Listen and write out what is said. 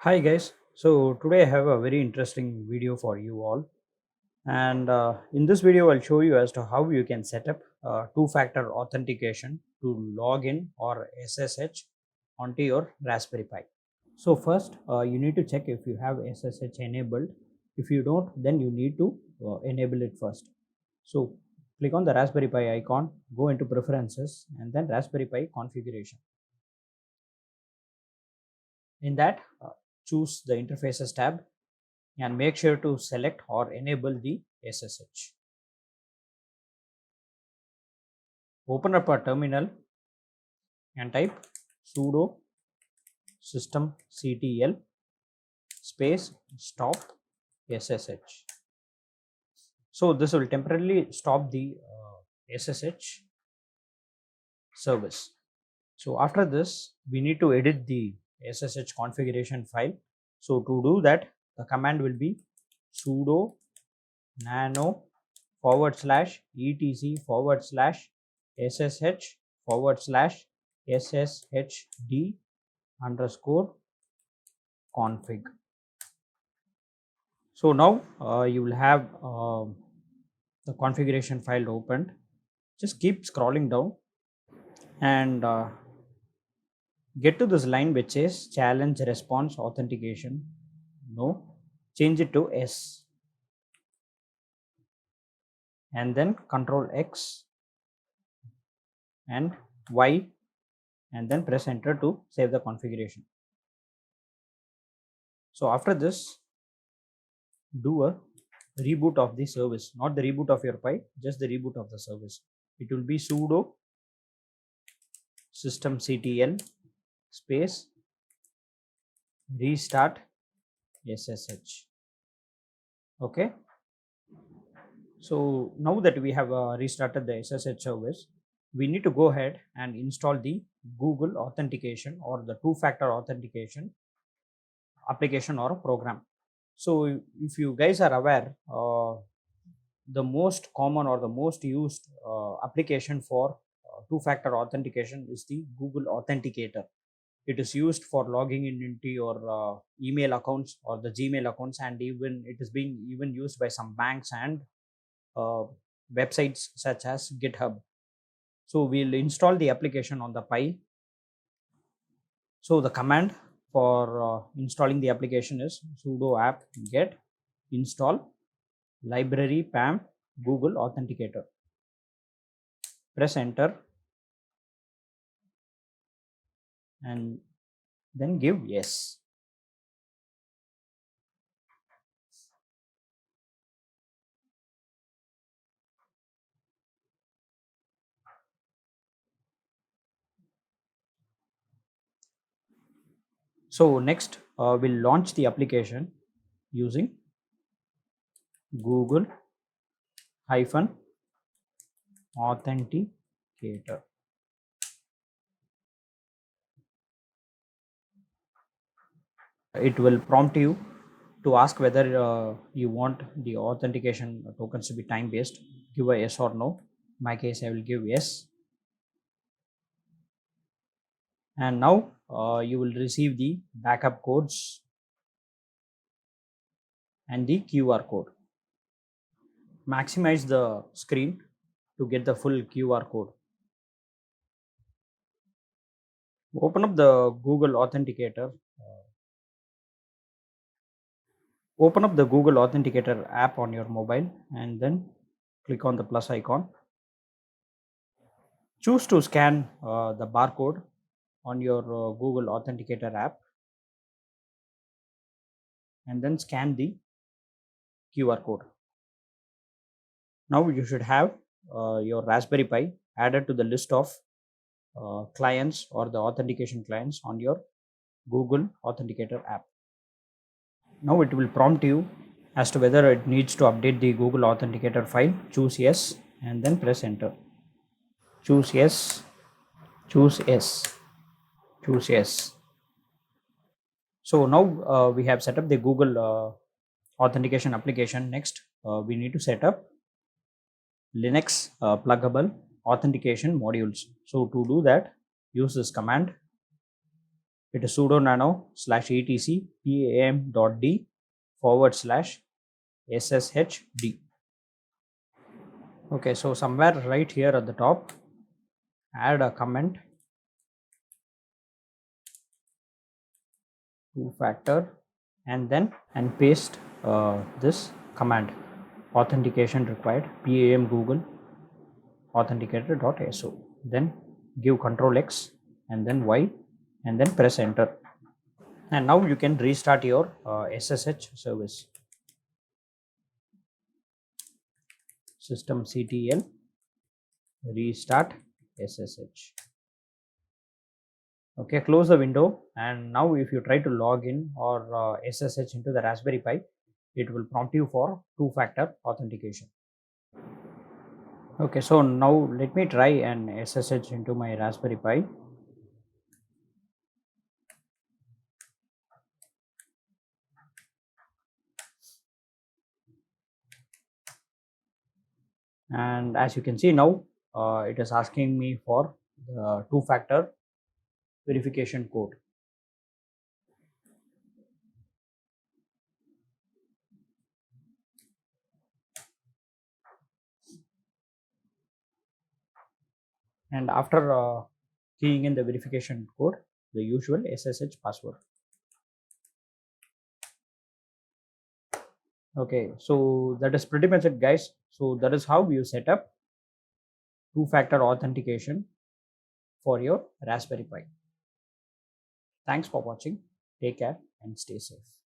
Hi guys, so today I have a very interesting video for you all, and in this video I'll show you as to how you can set up two-factor authentication to log in or SSH onto your Raspberry Pi. So first you need to check if you have SSH enabled. If you don't, then you need to enable it first. So click on the Raspberry Pi icon, go into preferences and then Raspberry Pi configuration. In that, choose the interfaces tab and make sure to select or enable the SSH. Open up a terminal and type sudo systemctl space stop SSH. So this will temporarily stop the SSH service. So after this, we need to edit the SSH configuration file. So to do that, the command will be sudo nano /etc /ssh /sshd underscore config. So now you will have the configuration file opened. Just keep scrolling down and get to this line which says challenge response authentication. No, change it to S and then Control X and Y and then press enter to save the configuration. So after this, do a reboot of the service, not the reboot of your Pi, just the reboot of the service. It will be sudo systemctl space restart SSH. Okay. So now that we have restarted the SSH service, we need to go ahead and install the Google authentication or the two-factor authentication application or program. So if you guys are aware, the most common or the most used application for two-factor authentication is the Google Authenticator. It is used for logging in into your email accounts or the Gmail accounts, and even it is being even used by some banks and uh, websites such as GitHub. So we'll install the application on the Pi. So the command for installing the application is sudo apt get install library pam Google Authenticator. Press enter and then give yes. So next we'll launch the application using Google hyphen authenticator. It will prompt you to ask whether you want the authentication tokens to be time based. Give a yes or no. In my case, I will give yes. And now you will receive the backup codes and the QR code. Maximize the screen to get the full QR code. Open up the Google Authenticator. Open up the Google Authenticator app on your mobile and then click on the plus icon. Choose to scan the barcode on your Google Authenticator app and then scan the QR code. Now you should have your Raspberry Pi added to the list of clients or the authentication clients on your Google Authenticator app. Now it will prompt you as to whether it needs to update the Google Authenticator file. Choose yes and then press enter. Choose yes, choose yes, choose yes. So now we have set up the Google authentication application. Next, we need to set up Linux pluggable authentication modules. So to do that, use this command It is sudo nano /etc pam.d/sshd. Okay, so somewhere right here at the top, add a comment, two-factor, and then paste this command, authentication required pam google authenticator.so. Then give Control X and then Y and then press enter. And now you can restart your SSH service. Systemctl restart SSH. Okay, close the window, and now if you try to log in or SSH into the Raspberry Pi, it will prompt you for two-factor authentication. Okay, so now let me try and SSH into my Raspberry Pi. And as you can see now, it is asking me for the two-factor verification code. And after keying in the verification code, the usual SSH password. Okay, so that is pretty much it, guys. So that is how you set up two-factor authentication for your Raspberry Pi. Thanks for watching. Take care and stay safe.